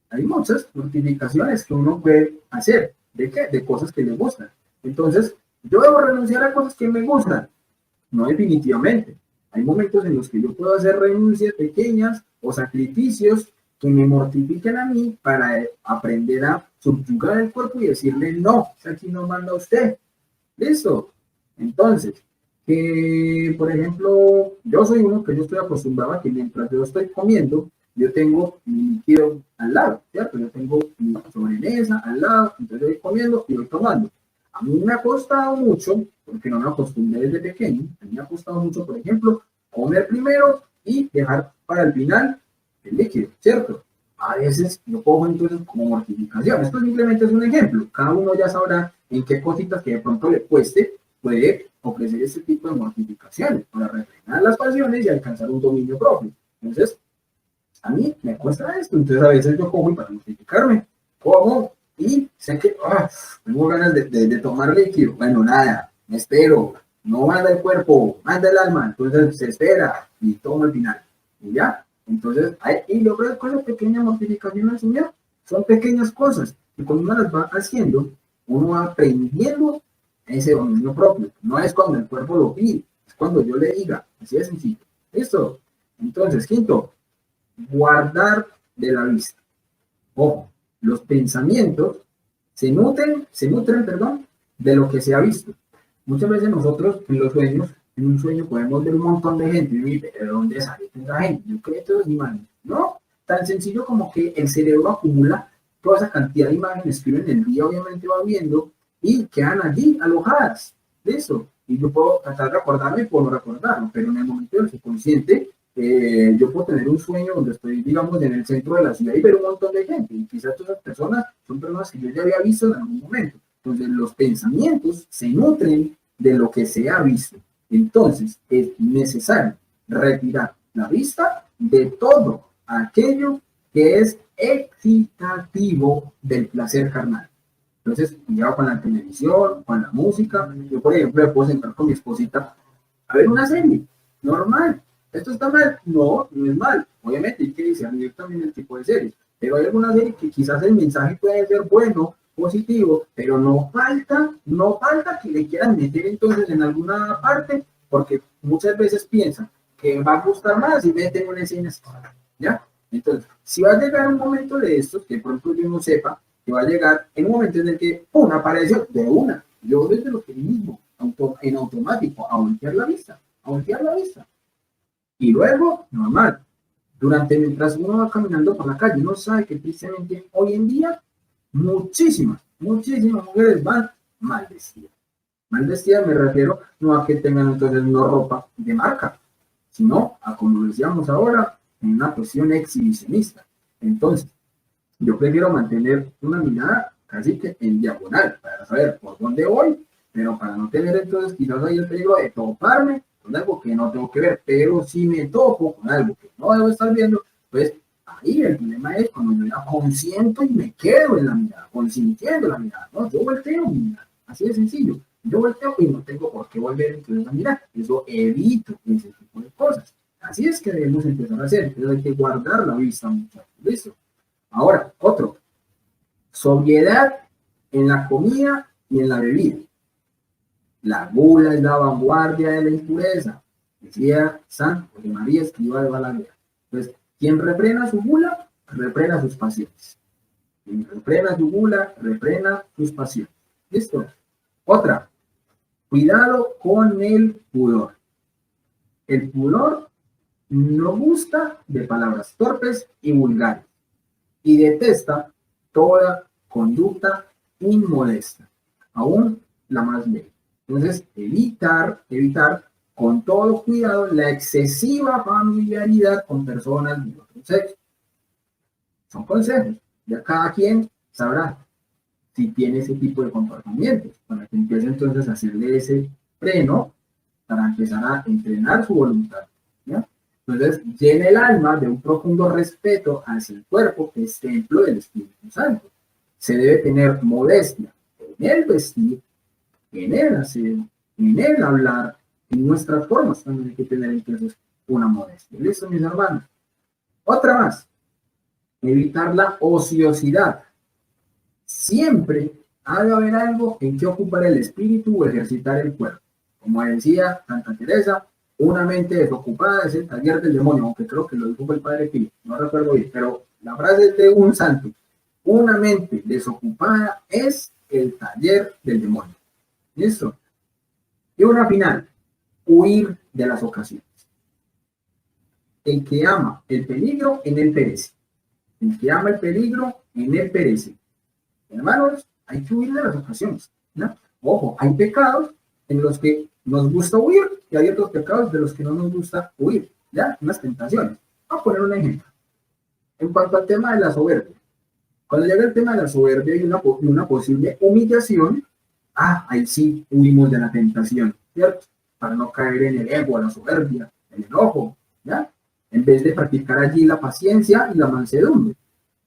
Hay muchas mortificaciones que uno puede hacer. ¿De qué? De cosas que le gustan. Entonces, yo debo renunciar a cosas que me gustan. No definitivamente. Hay momentos en los que yo puedo hacer renuncias pequeñas o sacrificios que me mortifiquen a mí para aprender a subyugar el cuerpo y decirle, no, aquí no manda usted. ¿Listo? Entonces, que por ejemplo, yo soy uno que yo estoy acostumbrado a que mientras yo estoy comiendo, yo tengo mi líquido al lado, ¿cierto? Yo tengo mi sobremesa al lado, entonces yo voy comiendo y voy tomando. A mí me ha costado mucho, porque no me acostumbré desde pequeño, a mí me ha costado mucho, por ejemplo, comer primero y dejar para el final el líquido, ¿cierto? A veces yo cojo entonces como mortificación. Esto simplemente es un ejemplo. Cada uno ya sabrá en qué cositas que de pronto le cueste puede ofrecer este tipo de mortificaciones para refrenar las pasiones y alcanzar un dominio propio. Entonces, a mí me cuesta esto. Entonces, a veces yo cojo y para mortificarme, cojo y sé que tengo ganas de tomar líquido. Bueno, nada, me espero. No manda el cuerpo, manda el alma. Entonces, se espera y tomo al final. Y ya. Entonces, y lograr cosas pequeñas, mortificaciones al Señor, son pequeñas cosas. Y cuando uno las va haciendo, uno va aprendiendo ese dominio propio. No es cuando el cuerpo lo pide, es cuando yo le diga. Así de sencillo. ¿Listo? Entonces, quinto, guardar de la vista. Ojo, los pensamientos se nutren, de lo que se ha visto. Muchas veces nosotros en los sueños, en un sueño podemos ver un montón de gente y decir, ¿de dónde sale esa gente? Yo creo que es imágenes. No, tan sencillo como que el cerebro acumula toda esa cantidad de imágenes que uno en el día obviamente va viendo y quedan allí alojadas. ¿Listo? Y yo puedo tratar de acordarme y puedo no recordarlo, pero en el momento del subconsciente yo puedo tener un sueño donde estoy, digamos, en el centro de la ciudad y ver un montón de gente. Y quizás todas esas personas son personas que yo ya había visto en algún momento. Entonces los pensamientos se nutren de lo que se ha visto. Entonces es necesario retirar la vista de todo aquello que es excitativo del placer carnal. Entonces, cuidado con la televisión, con la música. Yo, por ejemplo, me puedo sentar con mi esposita a ver una serie, normal. ¿Esto está mal? No, no es mal. Obviamente hay que discernir también el tipo de series. Pero hay alguna serie que quizás el mensaje puede ser bueno, positivo, pero no falta que le quieran meter entonces en alguna parte, porque muchas veces piensan que va a gustar más y meten una escena así, ¿ya? Entonces, si va a llegar un momento de estos, que pronto yo no sepa, que va a llegar en un momento en el que, ¡pum!, apareció de una, yo desde lo que mismo, en automático, a voltear la vista, a voltear la vista. Y luego, normal, mientras uno va caminando por la calle, uno sabe que tristemente hoy en día muchísimas mujeres van mal vestidas. Mal vestidas me refiero no a que tengan entonces una ropa de marca, sino a, como decíamos ahora, en una cuestión exhibicionista. Entonces, yo prefiero mantener una mirada casi que en diagonal para saber por dónde voy, pero para no tener entonces quizás ahí el peligro de toparme con algo que no tengo que ver. Pero si me topo con algo que no debo estar viendo, pues ahí el problema es cuando yo ya consiento y me quedo en la mirada, consintiendo la mirada, ¿no? Yo volteo mi mirada, así de sencillo. Yo volteo y no tengo por qué volver entonces a mirar. Eso evito ese tipo de cosas. Así es que debemos empezar a hacer. Entonces hay que guardar la vista, muchachos. ¿Listo? Ahora, otro. Sobriedad en la comida y en la bebida. La gula es la vanguardia de la impureza, decía San José María Escrivá de Balaguer. Entonces, quien refrena su gula, refrena sus pasiones. Quien refrena su gula, refrena sus pasiones. ¿Listo? Otra. Cuidado con el pudor. El pudor no gusta de palabras torpes y vulgares y detesta toda conducta inmodesta, aún la más leve. Entonces, evitar con todo cuidado la excesiva familiaridad con personas de otro sexo. Son consejos, ya cada quien sabrá si tiene ese tipo de comportamientos, para que empiece entonces a hacerle ese freno, para empezar a entrenar su voluntad, ¿ya? Entonces, llena el alma de un profundo respeto hacia el cuerpo, que es templo del Espíritu Santo. Se debe tener modestia en el vestir, en el hacer, en el hablar, en nuestras formas también hay que tener entonces una modestia. ¿Listo, mis hermanos? Otra más, evitar la ociosidad. Siempre ha de haber algo en que ocupar el espíritu o ejercitar el cuerpo. Como decía Santa Teresa, una mente desocupada es el taller del demonio, aunque creo que lo dijo el Padre Pío, no recuerdo bien, pero la frase es de un santo. Una mente desocupada es el taller del demonio. ¿Listo? Y una final, huir de las ocasiones. El que ama el peligro, en él perece. El que ama el peligro, en él perece. Hermanos, hay que huir de las ocasiones, ¿no? Ojo, hay pecados en los que nos gusta huir y hay otros pecados de los que no nos gusta huir, ¿ya? Unas tentaciones. Vamos a poner un ejemplo. En cuanto al tema de la soberbia, cuando llega el tema de la soberbia y una posible humillación, ahí sí huimos de la tentación, ¿cierto? Para no caer en el ego, la soberbia, el enojo, ¿ya? En vez de practicar allí la paciencia y la mansedumbre.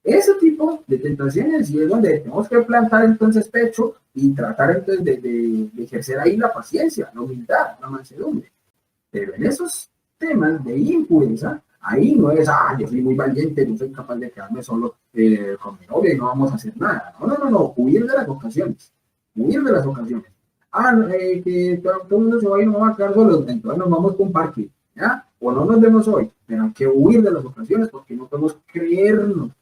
Ese tipo de tentaciones y es donde tenemos que plantar entonces pecho y tratar entonces de ejercer ahí la paciencia, la humildad, la mansedumbre. Pero en esos temas de impureza, ahí no es, yo soy muy valiente, no soy capaz de quedarme solo con mi novia y no vamos a hacer nada. No, huir de las ocasiones, huir de las ocasiones. Que todo el mundo se va y no va a quedar solo, entonces nos vamos con un parque, ¿ya? O no nos vemos hoy, pero hay que huir de las ocasiones porque no podemos creernos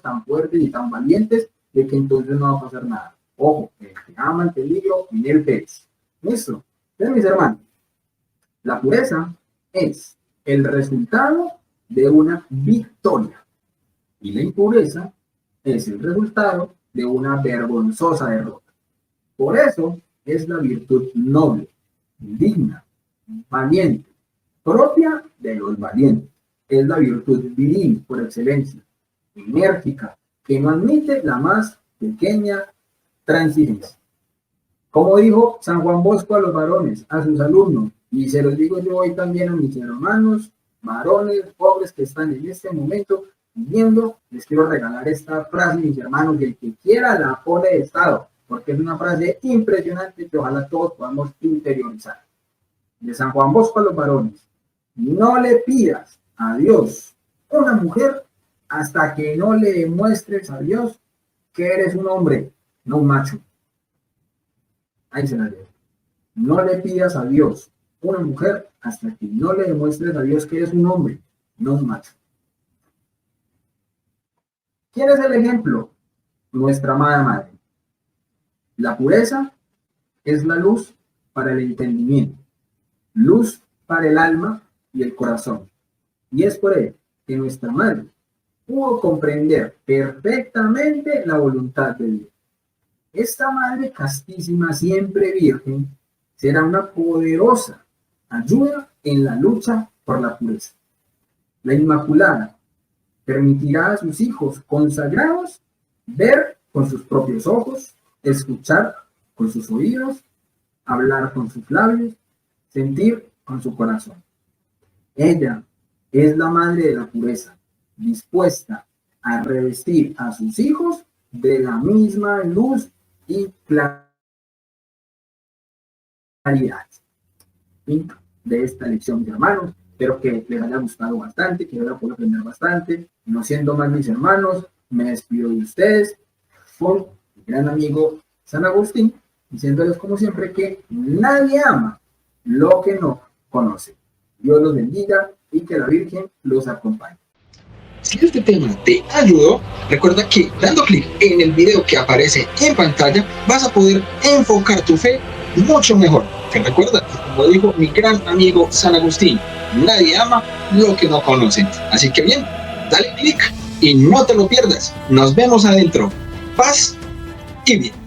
tan fuertes y tan valientes de que entonces no va a pasar nada. Ojo, el que ama el peligro, en el pez. ¿Listo? Entonces, mis hermanos, la pureza es el resultado de una victoria y la impureza es el resultado de una vergonzosa derrota. Por eso es la virtud noble, digna, valiente, propia de los valientes. Es la virtud viril por excelencia, enérgica, que no admite la más pequeña transigencia. Como dijo San Juan Bosco a los varones, a sus alumnos, y se los digo yo hoy también a mis hermanos, varones, pobres que están en este momento viendo, les quiero regalar esta frase, mis hermanos, y el que quiera la pone de estado, porque es una frase impresionante que ojalá todos podamos interiorizar. De San Juan Bosco a los varones: no le pidas a Dios una mujer hasta que no le demuestres a Dios que eres un hombre, no un macho. Ahí se la leo. No le pidas a Dios una mujer hasta que no le demuestres a Dios que eres un hombre, no un macho. ¿Quién es el ejemplo? Nuestra amada madre. La pureza es la luz para el entendimiento, luz para el alma y el corazón. Y es por ello que nuestra madre pudo comprender perfectamente la voluntad de Dios. Esta madre castísima, siempre virgen, será una poderosa ayuda en la lucha por la pureza. La Inmaculada permitirá a sus hijos consagrados ver con sus propios ojos, escuchar con sus oídos, hablar con sus labios, sentir con su corazón. Ella es la madre de la pureza, dispuesta a revestir a sus hijos de la misma luz y claridad. Fin de esta lección, de hermanos. Espero que les haya gustado bastante, que les haya aprender bastante. No siendo más, mis hermanos, me despido de ustedes con mi gran amigo San Agustín, diciéndoles como siempre que nadie ama lo que no conoce. Dios los bendiga y que la Virgen los acompañe. Si este tema te ayudó, recuerda que dando clic en el video que aparece en pantalla vas a poder enfocar tu fe mucho mejor. Te recuerda, como dijo mi gran amigo San Agustín, nadie ama lo que no conoce. Así que bien, dale clic y no te lo pierdas. Nos vemos adentro. Paz y bien.